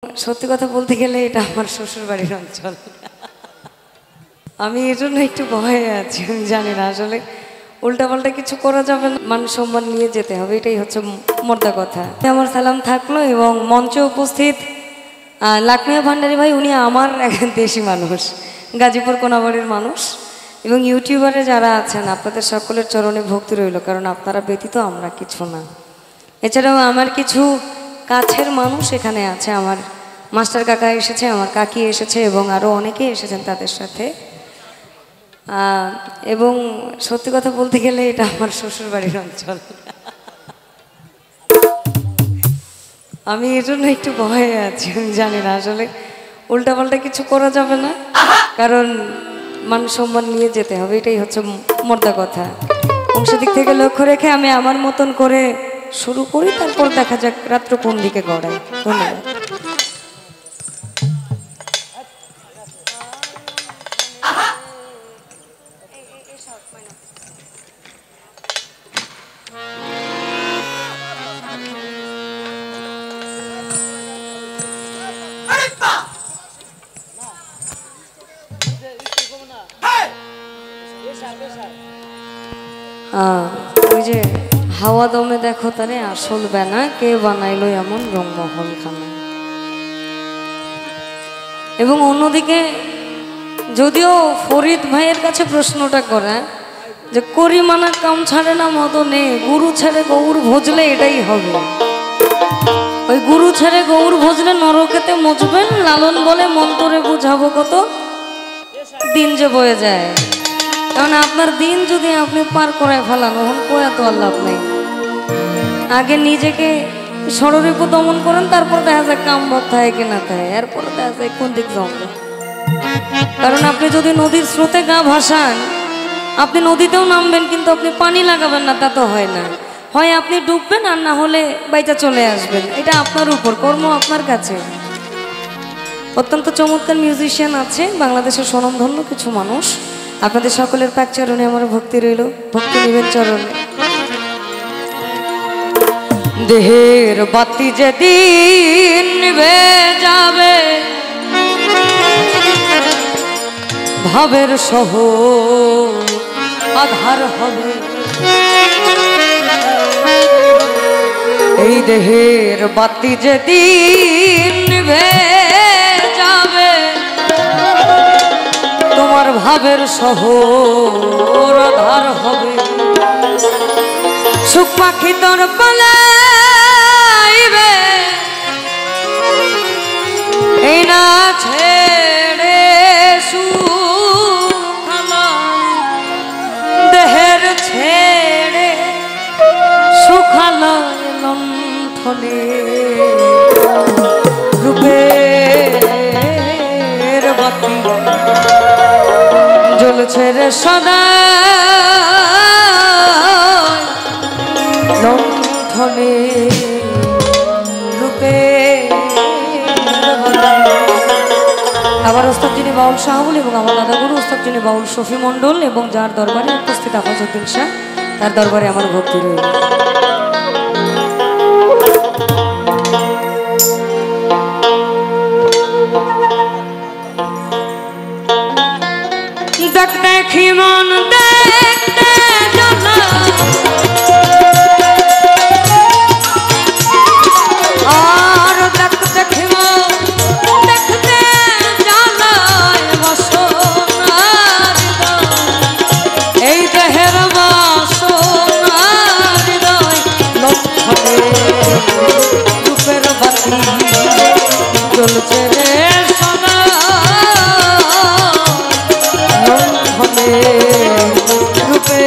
সত্যি কথা বলতে গেলে এটা আমার শ্বশুর বাড়ির অঞ্চল। আমি এর জন্য একটু ভয়ে আছি, আমি জানি না আসলে উল্টাপাল্টা কিছু করা যাবে না, মান সম্মান নিয়ে যেতে হবে, এটাই হচ্ছে মোদ্দা কথা। আমার সালাম থাকলো এবং মঞ্চে উপস্থিত লাকমিয়া ভান্ডারী ভাই, উনি আমার এক দেশি মানুষ, গাজীপুর কোনাবাড়ির মানুষ, এবং ইউটিউবারে যারা আছেন আপনাদের সকলের চরণে ভক্তি রইল, কারণ আপনারা ব্যতীত আমরা কিছু না। এছাড়াও আমার কিছু কাছের মানুষ এখানে আছে, আমার মাস্টার কাকা এসেছে, আমার কাকি এসেছে এবং আরও অনেকে এসেছেন তাদের সাথে। এবং সত্যি কথা বলতে গেলে এটা আমার শ্বশুর বাড়ির অঞ্চল। আমি এর জন্য একটু ভয়ে আছি, আমি জানি না আসলে উল্টাপাল্টা কিছু করা যাবে না, কারণ মান সম্মান নিয়ে যেতে হবে, এটাই হচ্ছে মোদ্দা কথা। এবং সেদিক থেকে লক্ষ্য রেখে আমি আমার মতন করে শুরু করি, তারপর দেখা যাক রাত্র কোন দিকে গড়ায়। ধন্যবাদ। ওই যে হাওয়া দমে দেখো তারে আসল বেনা, কে বানাইলো এমন রংমহল খানা। এবং অন্যদিকে যদিও ফরিদ ভাইয়ের কাছে প্রশ্নটা করা যে করিমানা কাম ছাড়ে না মদনে, গুরু ছেড়ে গৌর ভজলে এটাই হবে। ওই গুরু ছেড়ে গৌর ভজলে নরকেতে মজবেন, লালন বলে মন্তরে বুঝাবো কত দিন যে বয়ে যায়। কারণ আপনার দিন যদি আপনি পার করায় ফেলান, ওখান কয়া তো আল্লাহ নেই। আগে নিজেকে ষড়রিপু দমন করেন, তারপর দেখা যায় কাম ভাব থাকে কিনা থাকে, এরপরে দেখা যায় কোন দিক জমবে। কারণ আপনি যদি নদীর স্রোতে গা ভাসান, আপনি নদীতেও নামবেন কিন্তু আপনি পানি লাগাবেন না, তা তো হয় না। হয় আপনি ডুববেন আর না হলে বাইচা চলে আসবেন, এটা আপনার উপর, কর্ম আপনার কাছে। অত্যন্ত চমৎকার মিউজিশিয়ান আছে বাংলাদেশের স্বনামধন্য কিছু মানুষ, আপনাদের সকলের পাক চরণে আমার ভক্তি রইল, ভক্তি নিবেন চরণে। দেহের বাতি যেদিন নিভে যাবে, ভাবের শহর আধার হবে। এই দেহের বাতি যেদিন নিভে যাবে, তোমার ভাবের শহর আধার হবে। সুখ পাখি তোর পালাইবে, এই না ছেড়ে দেহের ছেড়ে সুখালয় লণ্ঠনে। রূপের বাতি জ্বলছে রে সদা লণ্ঠনে, রূপে। আবার ওস্তাদ যিনি বাউল শাহুল এবং আমার দাদাগুরু ওস্তাদ যিনি বাউল শফি মণ্ডল, এবং যার দরবারে উপস্থিত আফাজউদ্দিন শাহ, তার দরবারে আমার ভক্তি রইল। দেখ দেখি মন দেখতে জানা, আর দেখ দেখি মন দেখতে জানা, বাসনার এই দেহের বাসনার হৃদয় লক্ষণে। রূপের বাতি জ্বলছে রে সদা লণ্ঠনে, রূপে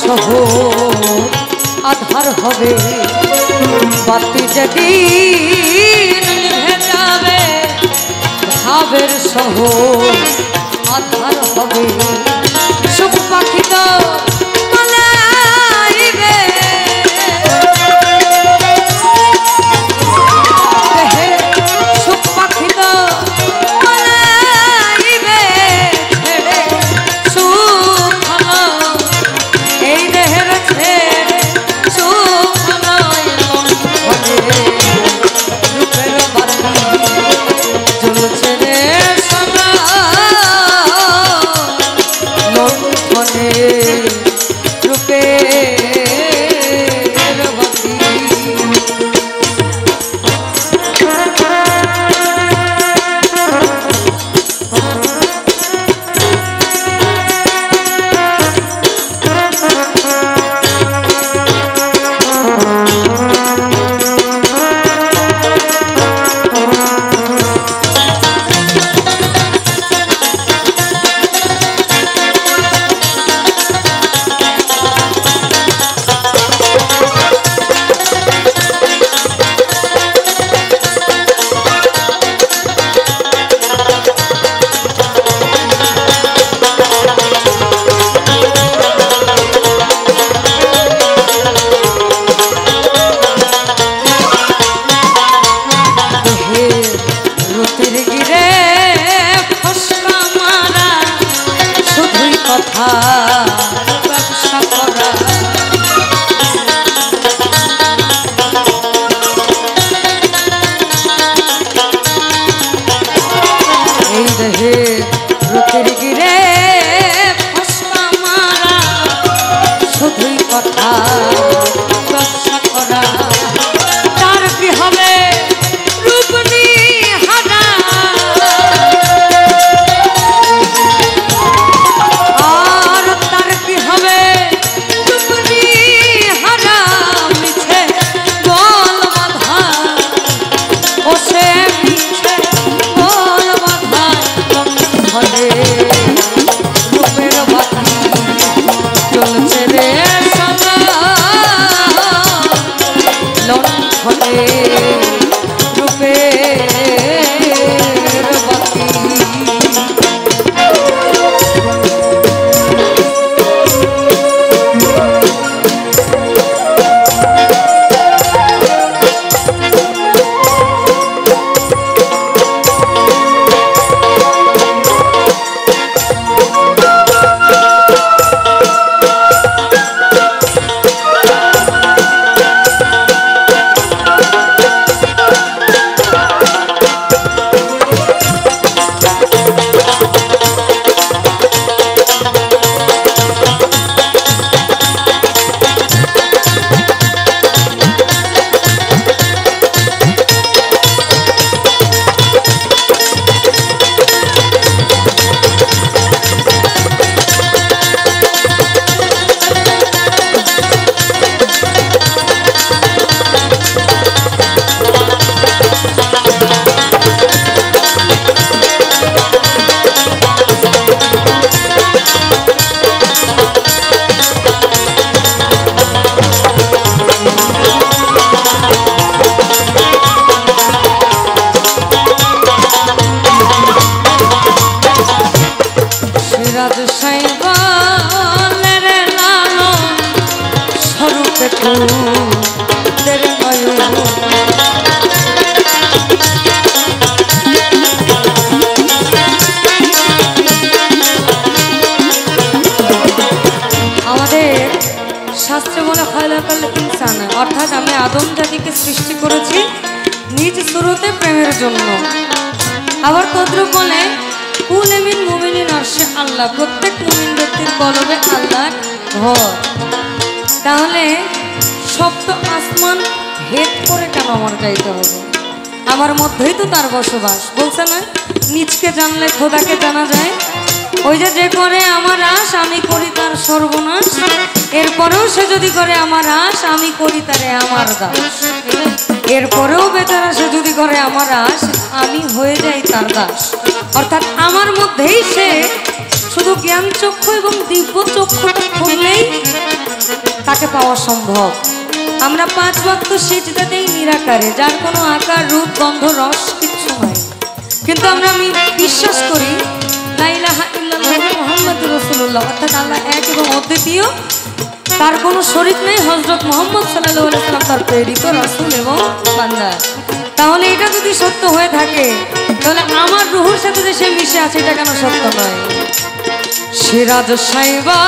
শহর আধার হবে, বাতি যেদিন নিভে যাবে, ভাবের শহর আধার হবে। সুখ পাখি তো পালাইবে, সুখ পাখি তো পালাইবে, ছেড়ে সুখ হলো এই দেহের, ছেড়ে সুখ হলো রূপের বাতি জ্বলছে রে সদা লণ্ঠনে রূপের বাতি। ব্যবসা করা এই দেহে রূপের গিরে ফসকা মারা, শুধুই কথা ব্যবসা করা। তার কি হবে রূপ নিহারা, রূপের বাতি জ্বলছে রে সদা লণ্ঠনে রূপের বাতি। শাস্ত্রে বলা খয়লাকাল ইনসান, অর্থাৎ আমি আদম জাতিকে সৃষ্টি করেছি নিজ সুরতে প্রেমের জন্য। আবার তদ্রুপ বলে কুল এমিন মুমিনিন আরশে আল্লাহ, প্রত্যেক মুমিন ব্যক্তির কলবে আল্লাহর ঘর। তাহলে সপ্ত আসমান ভেদ করে কেন আমার যাইতে হবে? আমার মধ্যেই তো তার বসবাস। বলছে না নিজকে জানলে খোদাকে জানা যায়। ওই যে করে আমার আশ আমি করি তার সর্বনাশ, এরপরেও সে যদি করে আমার আশ আমি করি তারে আমার দাস। এরপরেও বেচারা সে যদি করে আমার আশ আমি হয়ে যাই তার দাস। অর্থাৎ আমার মধ্যেই সে শুধু জ্ঞান চক্ষু এবং দিব্য চক্ষুটা খুললেই তাকে পাওয়া সম্ভব। আমরা 5 ওয়াক্ত সিজদাতেই নিরাকারে, যার কোনো আকার রূপ গন্ধ রস কিচ্ছু নাই, কিন্তু আমরা বিশ্বাস করি লা ইলাহা ইল্লাল্লাহু মুহাম্মাদুর রাসূলুল্লাহ, অর্থাৎ আল্লাহ এক এবং অদ্বিতীয়, তার কোনো শরীক নেই। হযরত মুহাম্মদ সাল্লাল্লাহু আলাইহি ওয়াসাল্লাম তার প্রেরিত রাসূল এবং বান্দা। তাহলে এটা যদি সত্য হয়ে থাকে, তাহলে আমার রূহের সাথে যে সে মিশে আছে, এটা কেন সত্য নয়? সিরাজ সাইবা